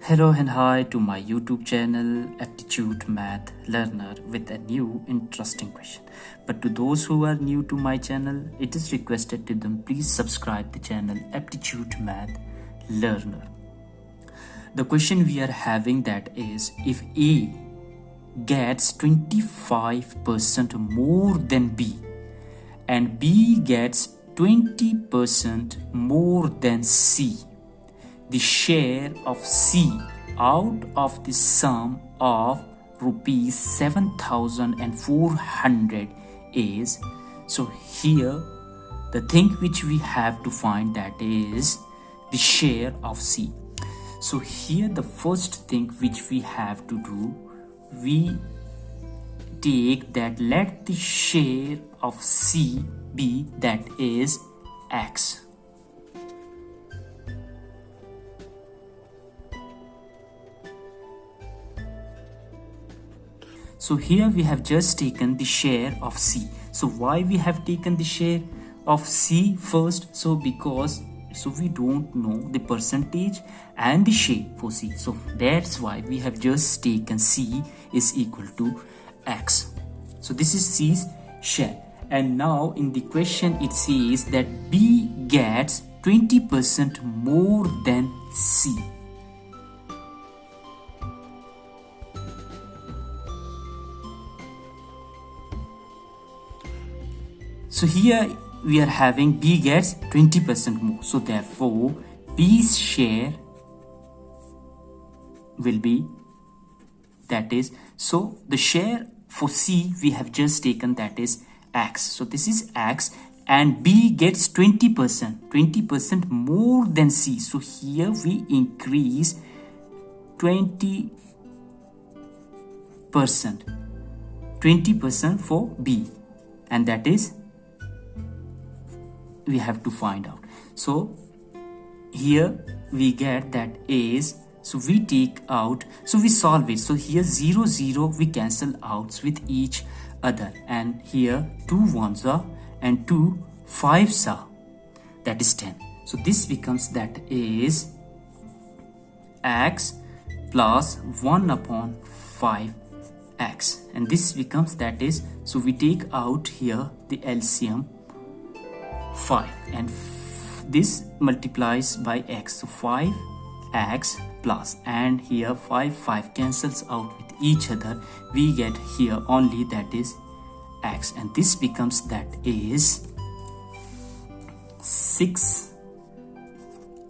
Hello and hi to my YouTube channel Aptitude Math Learner with a new interesting question. But to those who are new to my channel, it is requested to them please subscribe the channel Aptitude Math Learner. The question we are having that is, if A gets 25% more than B and B gets 20% more than C, the share of C out of the sum of rupees 7,400 is. So here the thing which we have to find, that is the share of C. So here the first thing which we have to do, we take that let the share of C be, that is X. So here we have just taken the share of C. So why we have taken the share of C first? So because we don't know the percentage and the share for C. So that's why we have just taken C is equal to X. So this is C's share. And now in the question it says that B gets 20% more than C. So here we are having B gets 20% more. So therefore B's share will be, that is, so the share for C we have just taken, that is X. So this is X, and B gets 20% more than C. So here we increase 20% for B, and that is we have to find out. So here we get that is, so we take out, so we solve it. So here 0 0 we cancel out with each other, and here 2 1s are and 2 5s are, that is 10. So this becomes, that is X plus 1 upon 5X, and this becomes, that is, so we take out here the LCM 5, and this multiplies by X, so 5X plus, and here 5 cancels out with each other, we get here only, that is X, and this becomes, that is 6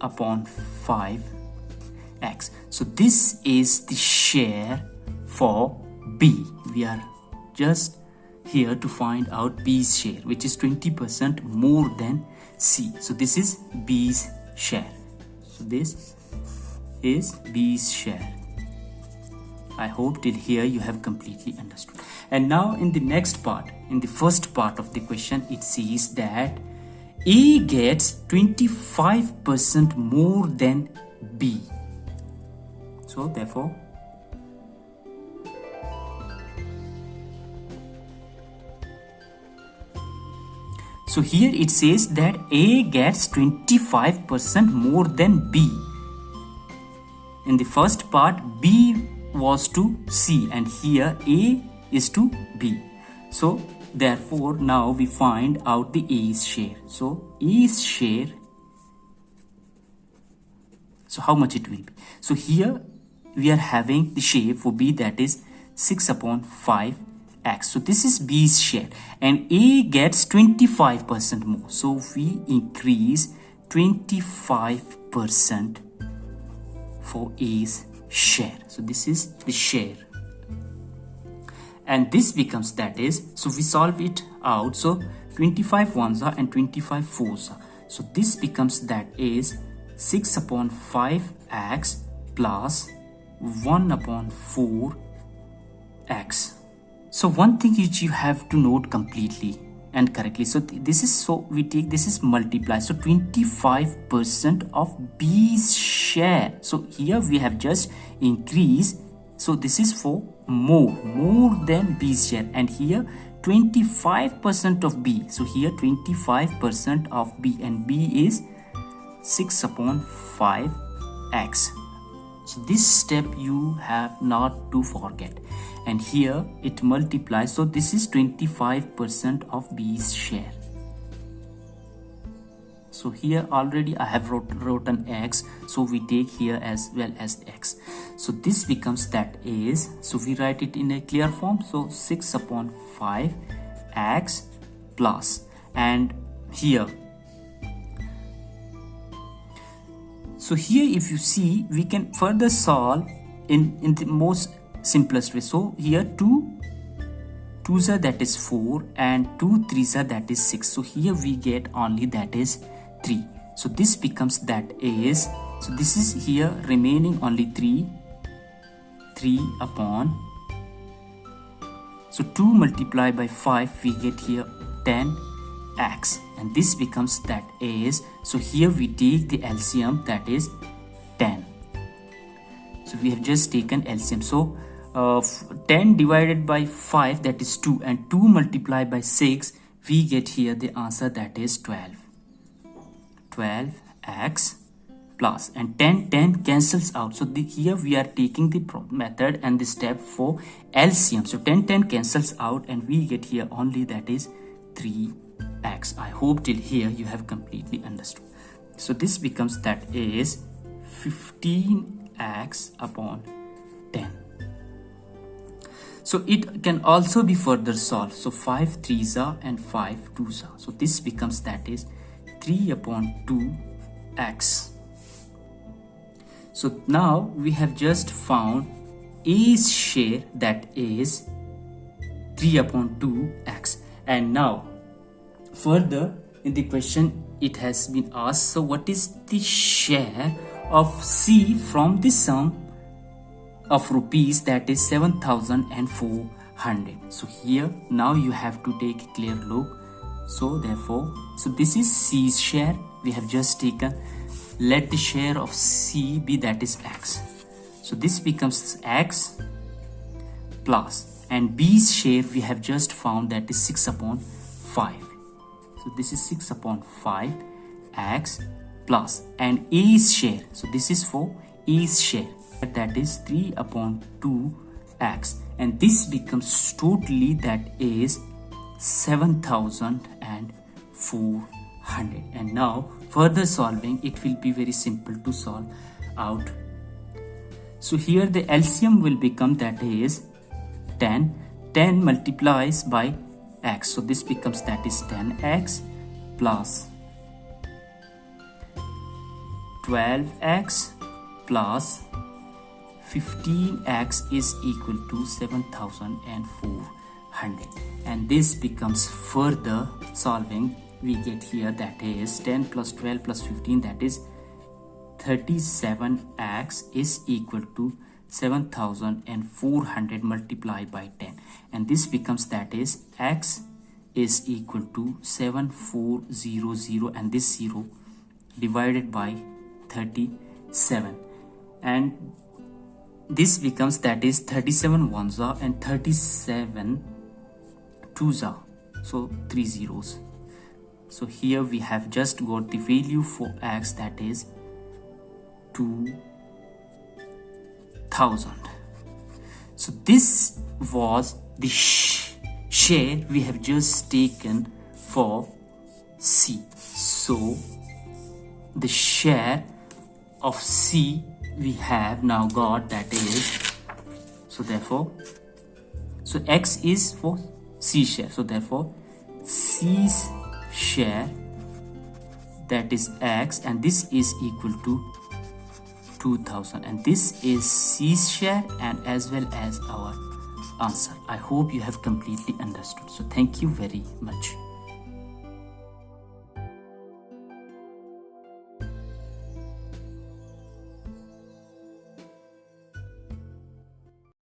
upon 5X. So this is the share for B. We are just here to find out B's share, which is 20% more than C. So this is B's share. So this is B's share. I hope till here you have completely understood. And now in the next part, in the first part of the question, it says that A gets 25% more than B. So therefore so here it says that A gets 25% more than B. In the first part, B was to C, and here A is to B. So therefore now we find out the A's share. So A's share, so how much it will be? So here we are having the share for B, that is 6 upon 5X. So this is B's share, and A gets 25% more. So we increase 25% for A's share. So this is the share, and this becomes, that is, so we solve it out. So 25 1s are and 25 4s are. So this becomes, that is 6 upon 5X plus 1 upon 4X. So one thing which you have to note completely and correctly, so this is, so we take, this is multiply, so 25% of B's share. So here we have just increased, so this is for more than B's share, and here 25% of B. So here 25% of B, and B is 6 upon 5x. So this step you have not to forget. And here it multiplies. So this is 25% of B's share. So here already I have written x, so we take here as well as x. So this becomes, that is, so we write it in a clear form. So 6 upon 5 x plus, and here, so here if you see, we can further solve in the most simplest way. So here 2 2s are, that is 4, and 2 3s are, that is 6. So here we get only, that is 3. So this becomes, that is, so this is here remaining only 3 upon, so 2 multiplied by 5, we get here 10x, and this becomes, that is, so here we take the LCM, that is 10. So we have just taken LCM. So 10 divided by 5, that is 2, and 2 multiplied by 6, we get here the answer, that is 12x plus, and 10 cancels out. So here we are taking the method and the step for LCM. So 10 cancels out, and we get here only, that is 3x. I hope till here you have completely understood. So this becomes, that is 15x upon 10. So it can also be further solved. So 5 3s are and 5 2s are. So this becomes, that is 3 upon 2x. So now we have just found A's share, that is 3 upon 2x. And now further in the question it has been asked, so what is the share of C from the sum of rupees, that is 7,400. So here now you have to take a clear look. So therefore, so this is C's share we have just taken. Let the share of C be, that is x. So this becomes x plus, and B's share we have just found, that is 6 upon 5. So this is 6 upon 5 x plus, and A's share, so this is for A's share, that is 3 upon 2x, and this becomes totally, that is 7,400. And now further solving, it will be very simple to solve out. So here the LCM will become, that is 10 multiplies by x. So this becomes, that is 10x plus 12x plus 15x is equal to 7,400. And this becomes further solving, we get here, that is 10 plus 12 plus 15, that is 37x is equal to 7,400 multiplied by 10, and this becomes, that is x is equal to 7400, and this 0 divided by 37, and this becomes, that is 37 ones are and 37 twos are, so 3 zeros. So here we have just got the value for x, that is 2,000. So this was the share we have just taken for C. So the share of C we have now got, that is, so therefore, so x is for C share, so therefore C's share, that is x, and this is equal to 2,000, and this is C's share and as well as our answer. I hope you have completely understood. So thank you very much.